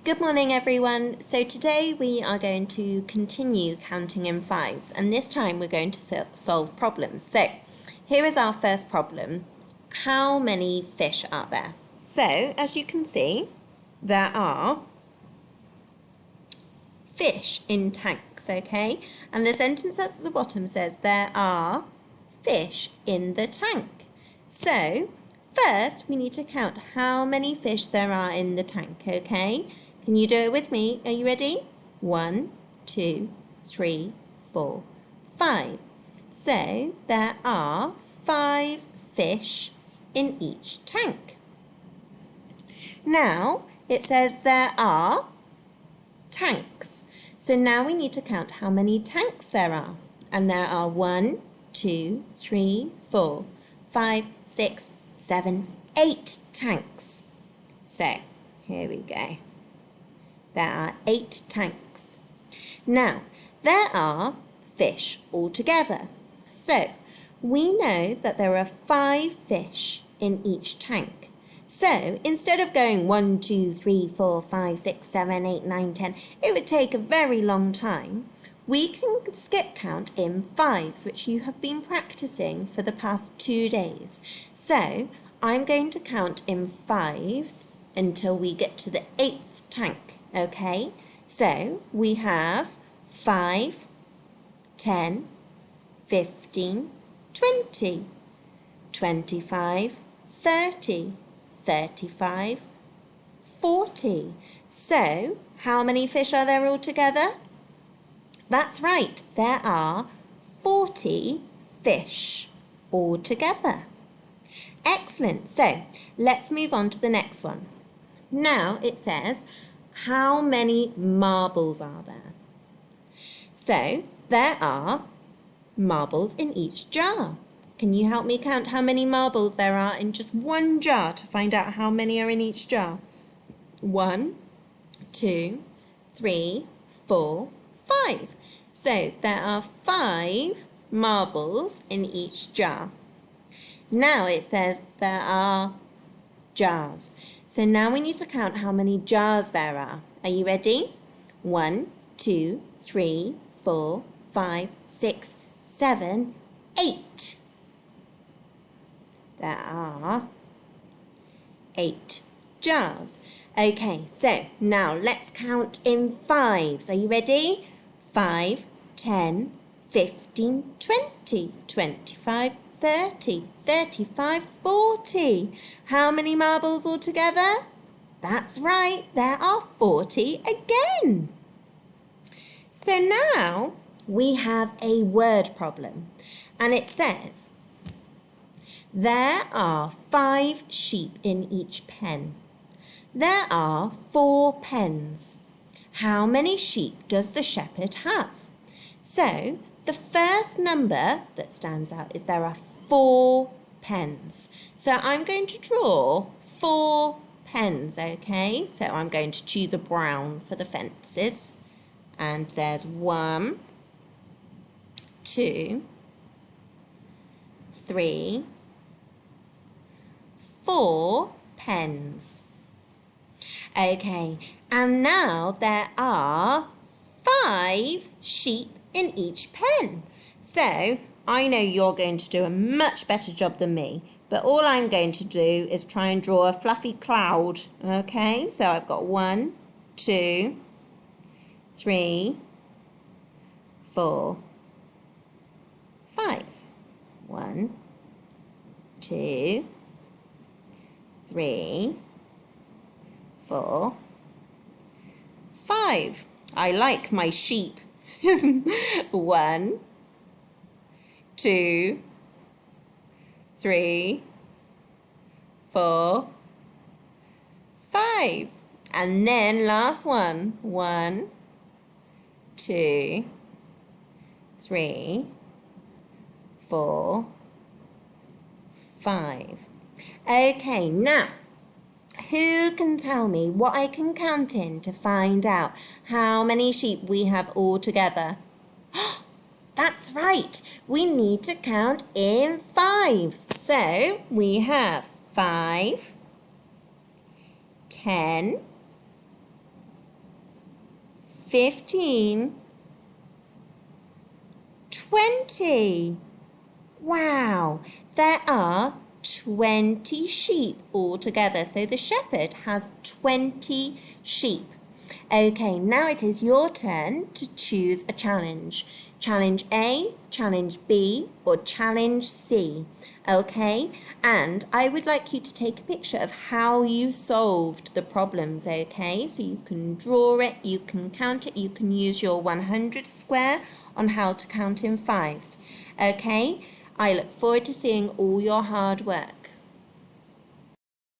Good morning, everyone. So today we are going to continue counting in fives, and this time we're going to solve problems. So here is our first problem. How many fish are there? So as you can see, there are fish in tanks, okay? And the sentence at the bottom says there are fish in the tank. So first we need to count how many fish there are in the tank, okay? Can you do it with me? Are you ready? 1, 2, 3, 4, 5. So there are 5 fish in each tank. Now it says there are tanks. So now we need to count how many tanks there are. And there are 1, 2, 3, 4, 5, 6, 7, 8 tanks. So here we go. There are 8 tanks. Now, there are fish altogether. So, we know that there are 5 fish in each tank. So, instead of going 1, 2, 3, 4, 5, 6, 7, 8, 9, 10, it would take a very long time. We can skip count in 5's, which you have been practicing for the past 2 days. So, I'm going to count in 5's until we get to the 8th tank. Okay, so we have 5, 10, 15, 20, 25, 30, 35, 40. So, how many fish are there altogether? That's right, there are 40 fish altogether. Excellent, so let's move on to the next one. Now it says, how many marbles are there? So, there are marbles in each jar. Can you help me count how many marbles there are in just one jar to find out how many are in each jar? 1, 2, 3, 4, 5. So, there are 5 marbles in each jar. Now it says there are jars. So now we need to count how many jars there are. Are you ready? 1, 2, 3, 4, 5, 6, 7, 8. There are 8 jars. Okay, so now let's count in 5's. Are you ready? 5, 10, 15, 20, 25, 30, 35, 40. How many marbles altogether? That's right, there are 40 again. So now we have a word problem, and it says, there are 5 sheep in each pen. There are 4 pens. How many sheep does the shepherd have? So the first number that stands out is there are 4 pens. So I'm going to draw 4 pens, okay? So I'm going to choose a brown for the fences. And there's 1, 2, 3, 4 pens. Okay, and now there are 5 sheep in each pen. So I know you're going to do a much better job than me, but all I'm going to do is try and draw a fluffy cloud, okay? So I've got 1, 2, 3, 4, 5. 1, 2, 3, 4, 5. I like my sheep. 1, 2, 3, 4, 5. And then last one. 1, 2, 3, 4, 5. Okay, now, who can tell me what I can count in to find out how many sheep we have all together? That's right, we need to count in 5's. So we have 5, 10, 15, 20. Wow, there are 20 sheep altogether. So the shepherd has 20 sheep. Okay, now it is your turn to choose a challenge. Challenge A, challenge B, or challenge C. Okay, and I would like you to take a picture of how you solved the problems, okay? So you can draw it, you can count it, you can use your 100 square on how to count in 5's. Okay, I look forward to seeing all your hard work.